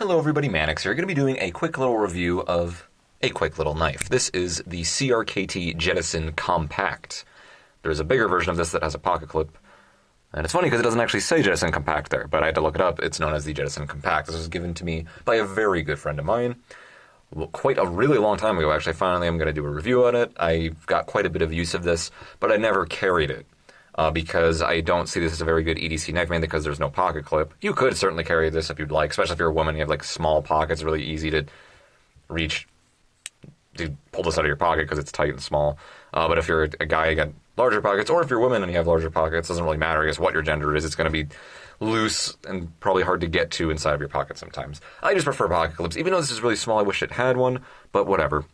Hello everybody, Mannix here. Going to be doing a quick little review of a quick little knife. This is the CRKT Jettison Compact. There's a bigger version of this that has a pocket clip. And it's funny because it doesn't actually say Jettison Compact there, but I had to look it up. It's known as the Jettison Compact. This was given to me by a very good friend of mine. Quite a really long time ago, actually. Finally, I'm going to do a review on it. I got quite a bit of use of this, but I never carried it. Because I don't see this as a very good EDC knife, mainly because there's no pocket clip. You could certainly carry this if you'd like, especially if you're a woman, you have like small pockets, really easy to reach, to pull this out of your pocket because it's tight and small. But if you're a guy, you got larger pockets, or if you're a woman and you have larger pockets, doesn't really matter, I guess, what your gender is. It's going to be loose and probably hard to get to inside of your pocket sometimes. I just prefer pocket clips. Even though this is really small, I wish it had one, but whatever.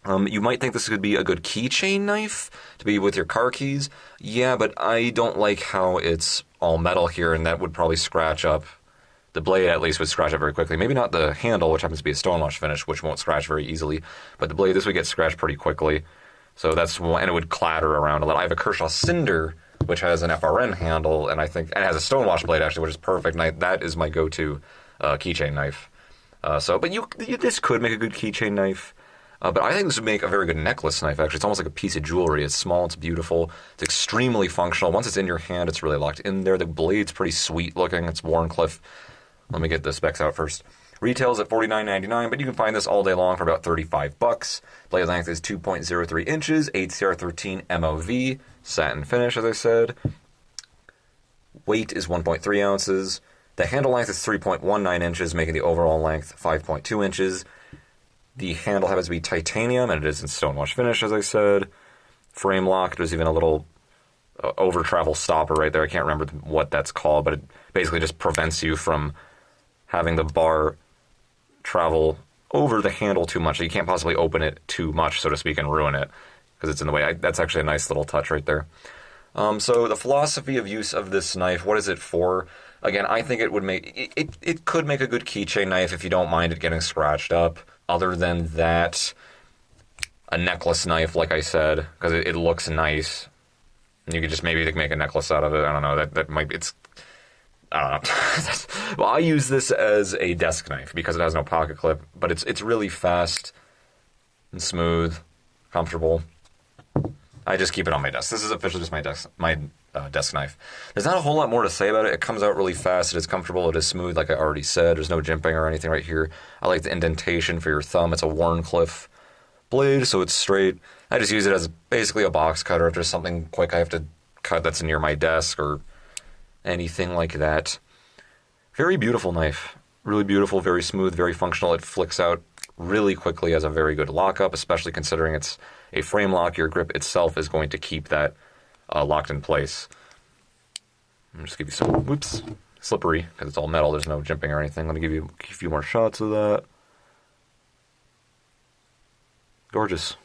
You might think this could be a good keychain knife to be with your car keys. Yeah, but I don't like how it's all metal here, and that would probably scratch up. The blade, at least, would scratch up very quickly. Maybe not the handle, which happens to be a stonewash finish, which won't scratch very easily. But the blade, this would get scratched pretty quickly. So that's one, and it would clatter around a little. I have a Kershaw Cinder, which has an FRN handle, and I think, and it has a stonewash blade, actually, which is perfect. And that is my go-to keychain knife. This could make a good keychain knife. But I think this would make a very good necklace knife, actually. It's almost like a piece of jewelry. It's small, it's beautiful, it's extremely functional. Once it's in your hand, it's really locked in there. The blade's pretty sweet looking. It's Warncliffe. Let me get the specs out first. Retails at $49.99, but you can find this all day long for about $35. Blade length is 2.03 inches, 8CR13 MOV, satin finish, as I said. Weight is 1.3 ounces. The handle length is 3.19 inches, making the overall length 5.2 inches. The handle happens to be titanium, and it is in stonewash finish, as I said. Frame lock, there's even a little over-travel stopper right there. I can't remember what that's called, but it basically just prevents you from having the bar travel over the handle too much. You can't possibly open it too much, so to speak, and ruin it, because it's in the way. That's actually a nice little touch right there. So the philosophy of use of this knife, what is it for? Again, I think it would make... It could make a good keychain knife if you don't mind it getting scratched up. Other than that, a necklace knife, like I said, because it looks nice. You could just maybe make a necklace out of it. I don't know. That might be... I don't know. Well, I use this as a desk knife because it has no pocket clip, but it's really fast and smooth, comfortable. I just keep it on my desk. This is officially just my desk knife. There's not a whole lot more to say about it. It comes out really fast. It is comfortable. It is smooth, like I already said. There's no jimping or anything right here. I like the indentation for your thumb. It's a Warncliffe blade, so it's straight. I just use it as basically a box cutter. If there's something quick I have to cut that's near my desk or anything like that. Very beautiful knife. Really beautiful, very smooth, very functional. It flicks out really quickly, has a very good lockup, especially considering it's a frame lock. Your grip itself is going to keep that locked in place. I'll just give you some, whoops, slippery, because it's all metal, there's no jimping or anything. Let me give you a few more shots of that. Gorgeous.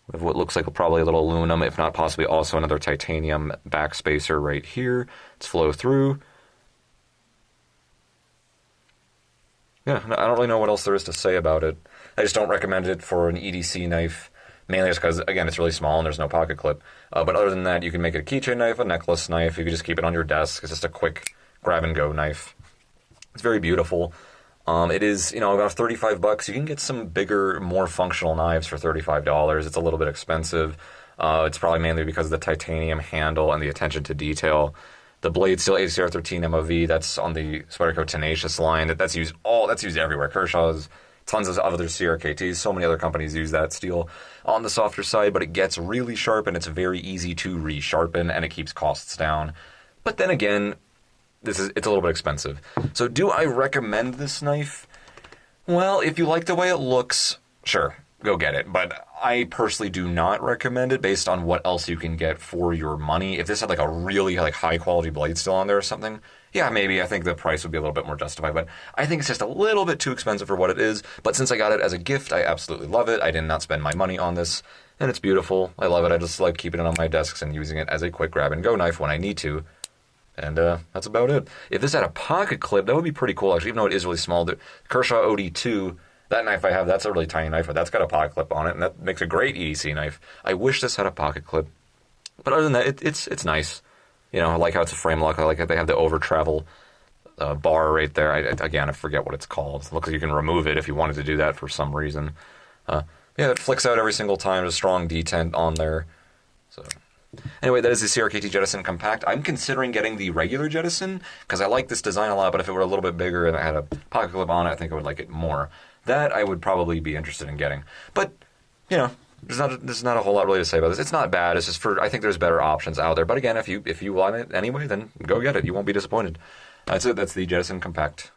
We have what looks like probably a little aluminum, if not possibly also another titanium backspacer right here. It's flow through. Yeah, I don't really know what else there is to say about it. I just don't recommend it for an EDC knife, mainly just because, again, it's really small and there's no pocket clip. But other than that, you can make it a keychain knife, a necklace knife. You can just keep it on your desk. It's just a quick grab-and-go knife. It's very beautiful. It is, about $35. You can get some bigger, more functional knives for $35. It's a little bit expensive. It's probably mainly because of the titanium handle and the attention to detail. The blade's still ACR13 MOV. That's on the Spyderco Tenacious line. That's used everywhere. Kershaw's, tons of other CRKTs. So many other companies use that steel on the softer side, but it gets really sharp and it's very easy to resharpen and it keeps costs down. But then again, it's a little bit expensive. So do I recommend this knife? Well, if you like the way it looks, sure, go get it. But I personally do not recommend it based on what else you can get for your money. If this had like a really high quality blade still on there or something, yeah, maybe I think the price would be a little bit more justified. But I think it's just a little bit too expensive for what it is. But since I got it as a gift, I absolutely love it. I did not spend my money on this, and it's beautiful. I love it. I just like keeping it on my desks and using it as a quick grab and go knife when I need to. And that's about it. If this had a pocket clip, that would be pretty cool, actually, even though it is really small. The Kershaw OD2, that knife I have, that's a really tiny knife, but that's got a pocket clip on it, and that makes a great EDC knife. I wish this had a pocket clip. But other than that, it's nice. I like how it's a frame lock. I like how they have the over-travel bar right there. Again, I forget what it's called. It looks like you can remove it if you wanted to do that for some reason. Yeah, it flicks out every single time. There's a strong detent on there. So anyway, that is the CRKT Jettison Compact. I'm considering getting the regular Jettison because I like this design a lot, but if it were a little bit bigger and I had a pocket clip on it, I think I would like it more. That I would probably be interested in getting. But, you know, there's not a whole lot really to say about this. It's not bad. It's just I think there's better options out there. But again, if you want it anyway, then go get it. You won't be disappointed. That's it. That's the Jettison Compact.